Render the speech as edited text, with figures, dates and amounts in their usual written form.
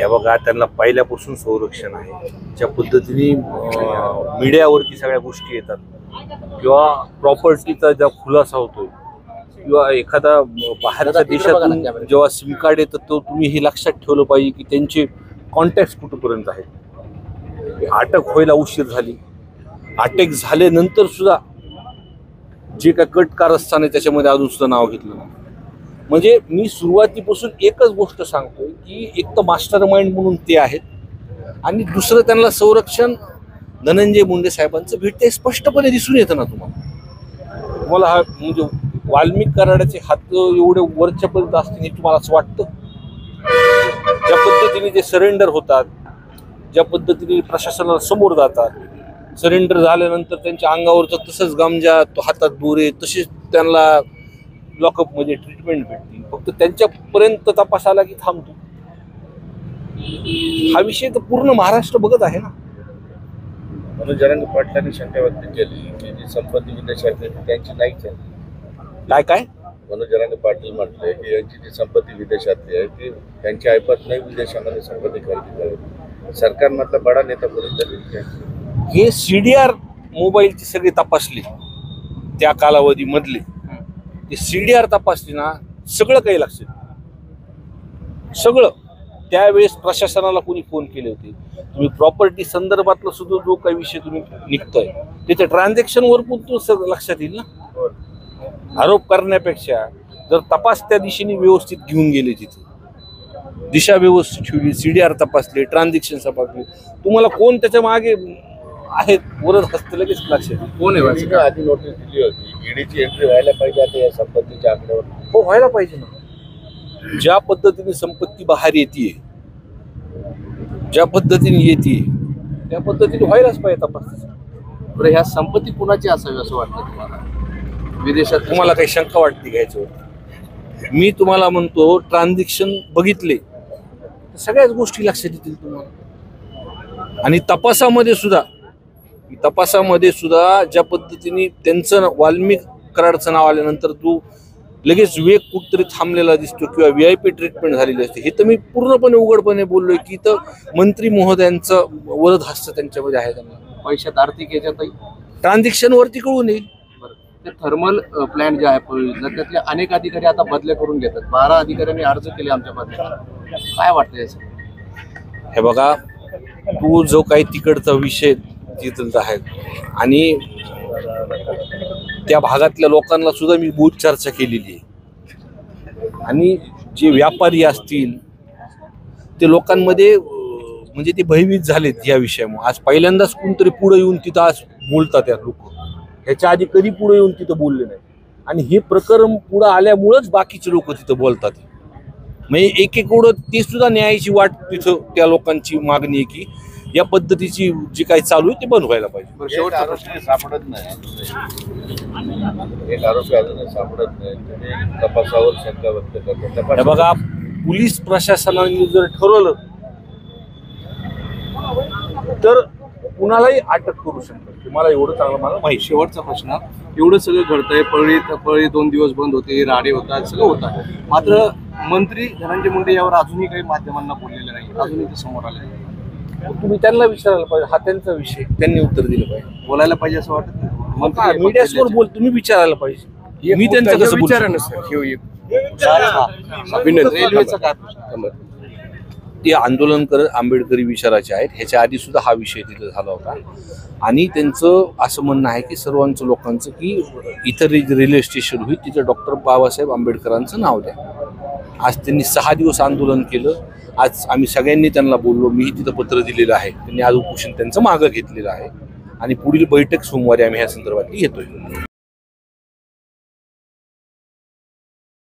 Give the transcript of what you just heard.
हे बघा, त्यांना पहिल्यापासून संरक्षण आहे. ज्या पद्धतीने मीडियावरती सगळ्या गोष्टी येतात किंवा प्रॉपर्टीचा ज्या खुलासा होतोय किंवा एखादा बाहेरच्या देशातून जेव्हा सिम कार्ड येतं तो तुम्ही हे लक्षात ठेवलं पाहिजे की त्यांचे कॉन्टॅक्ट कुठपर्यंत आहेत. अटक व्हायला उशीर झाली, अटक झाल्यानंतर सुद्धा जे काय कट कारस्थान आहे त्याच्यामध्ये अजून सुद्धा नाव घेतलं नाही. म्हणजे मी सुरुवातीपासून एकच गोष्ट सांगतोय की एक तर मास्टर माइंड म्हणून ते आहेत आणि दुसरं त्यांना संरक्षण धनंजय मुंडे साहेबांचं भेटते स्पष्टपणे दिसून येतं ना तुम्हाला हा म्हणजे वाल्मिक कराडाचे हात एवढे वरच्यापर्यंत असतील हे तुम्हाला असं वाटतं. ज्या पद्धतीने ते सरेंडर होतात, ज्या पद्धतीने प्रशासनाला समोर जातात, सरेंडर झाल्यानंतर त्यांच्या अंगावरचं तसंच गामजा तो हातात दोरे तसेच त्यांना लॉकअप मध्ये ट्रीटमेंट भेटते. फक्त त्यांच्यापर्यंत तपास आला की थांबतो. हा विषय तर पूर्ण महाराष्ट्र बघत आहे ना. मनोज जरांगे पाटलांनी शंका व्यक्त केली की जी संपत्ती विदेशात त्यांची नाहीच आहे. काय मनोज जरांगे पाटील म्हटले की यांची जी संपत्ती विदेशातली आहे ती त्यांची ऐपत नाही विदेशामध्ये संपत्ती खरेदी करावी. सरकारमधला बडा नेता पर्यंत हे सीडीआर मोबाईलची सगळी तपासली त्या कालावधीमधले ते सीडीआर तपासली ना सगळं काही लक्षात सगळं. त्यावेळेस प्रशासनाला कोणी फोन केले होते, तुम्ही प्रॉपर्टी संदर्भातला सुद्धा जो काही विषय तुम्ही निघतोय त्याच्या ट्रान्झॅक्शन वर पण तो सगळं लक्षात येईल ना. आरोप करण्यापेक्षा जर तपास त्या दिशेने व्यवस्थित घेऊन गेले, तिथे दिशा व्यवस्थित ठेवली, सीडीआर तपासले, ट्रान्झॅक्शन तपासले, तुम्हाला कोण त्याच्या मागे आहेत वरच हस्त लगेच लक्षात येईल कोण आहे. आधी नोटीस दिली होती ईडीची एंट्री व्हायला पाहिजे आता या संपत्तीच्या आकड्यावर. हो, व्हायला पाहिजे ना. ज्या पद्धतीने संपत्ती बाहेर येते, ज्या पद्धतीने येते त्या पद्धतीने व्हायलाच पाहिजे तपास. बरं, ह्या संपत्ती कुणाची असावी असं वाटतं तुम्हाला विदेशात? तुम्हाला काही शंका वाटते घ्यायचं? मी तुम्हाला म्हणतो ट्रान्झॅक्शन बघितले सगळ्याच गोष्टी लक्षात येतील तुम्हाला. आणि तपासामध्ये सुद्धा ज्या पद्धतीने त्यांचं वाल्मिक कराडचं नाव आल्यानंतर तो लगेच वेग कुठतरी थांबलेला दिसतो किंवा VIP ट्रीटमेंट झालेली असते. हे तर मी पूर्णपणे उघडपणे बोललोय की तर मंत्री महोदयांचं वरद हस्त त्यांच्यामध्ये आहे. त्यांना पैशात आर्थिक याच्यातही ट्रान्झॅक्शन वरती कळून येईल. ते थर्मल प्लॅन जे आहे पळवीतलं त्यातले अनेक अधिकारी आता बदल्या करून घेतात. 12 अधिकाऱ्यांनी अर्ज केले आमच्या बदल्याला. काय वाटतं याचं? हे बघा, तो जो काही तिकडचा विषय तिथं आहे आणि त्या भागातल्या लोकांना सुद्धा मी बहुत चर्चा केलेली आहे. आणि जे व्यापारी असतील ते लोकांमध्ये म्हणजे ते भयभीत झालेत या विषयामुळे. आज पहिल्यांदाच कोणतरी पुढे येऊन तिथं आज बोलतात या लोक. ह्याच्या आधी कधी पुढे येऊन तिथं बोलले नाही आणि हे प्रकरण पुढे आल्यामुळेच बाकीचे लोक तिथं बोलतात. म्हणजे एक ते सुद्धा न्यायाची वाट तिथं त्या लोकांची मागणी आहे की या पद्धतीची जी काही चालू आहे ते बंद व्हायला पाहिजे. शेवटचा प्रश्न सापडत नाही, एक आरोपी अजून सापडत नाही, तुम्ही तपासावर शंका व्यक्त करता. हे बघा, पोलीस प्रशासनाने जर ठरवलं तर कुणालाही अटक करू शकतात. मला एवढं चांगलं मला माहिती. शेवटचा प्रश्न, एवढं सगळं घडतंय, पळी 2 दिवस बंद होते, राडे होतात, सगळं होत आहे, मात्र मंत्री धनंजय मुंडे यावर अजूनही काही माध्यमांना बोललेले नाही, अजूनही ते समोर आले नाही. तुम्ही त्यांना विचारायला पाहिजे, हा त्यांचा विषय, त्यांनी उत्तर दिलं पाहिजे. बोलायला पाहिजे असं वाटत नाही. मीडियासमोर बोल, तुम्ही विचारायला पाहिजे. मी त्यांचं कसं विचारा ना सर. रेल्वेचा काय प्रश्न? ते आंदोलन करत आंबेडकरी विचाराचे आहेत. ह्याच्या आधी सुद्धा हा विषय तिथे झाला होता आणि त्यांचं असं म्हणणं आहे की सर्वांचं लोकांचं की इतर रेल्वे स्टेशन होईल तिथे डॉक्टर बाबासाहेब आंबेडकरांचं नाव द्या. आज त्यांनी 6 दिवस आंदोलन केलं. आज आम्ही सगळ्यांनी त्यांना बोललो, मी तिथं पत्र दिलेलं आहे. त्यांनी आज उपोषण त्यांचं मागं घेतलेलं आहे आणि पुढील बैठक सोमवारी आम्ही ह्या संदर्भात घेतोय.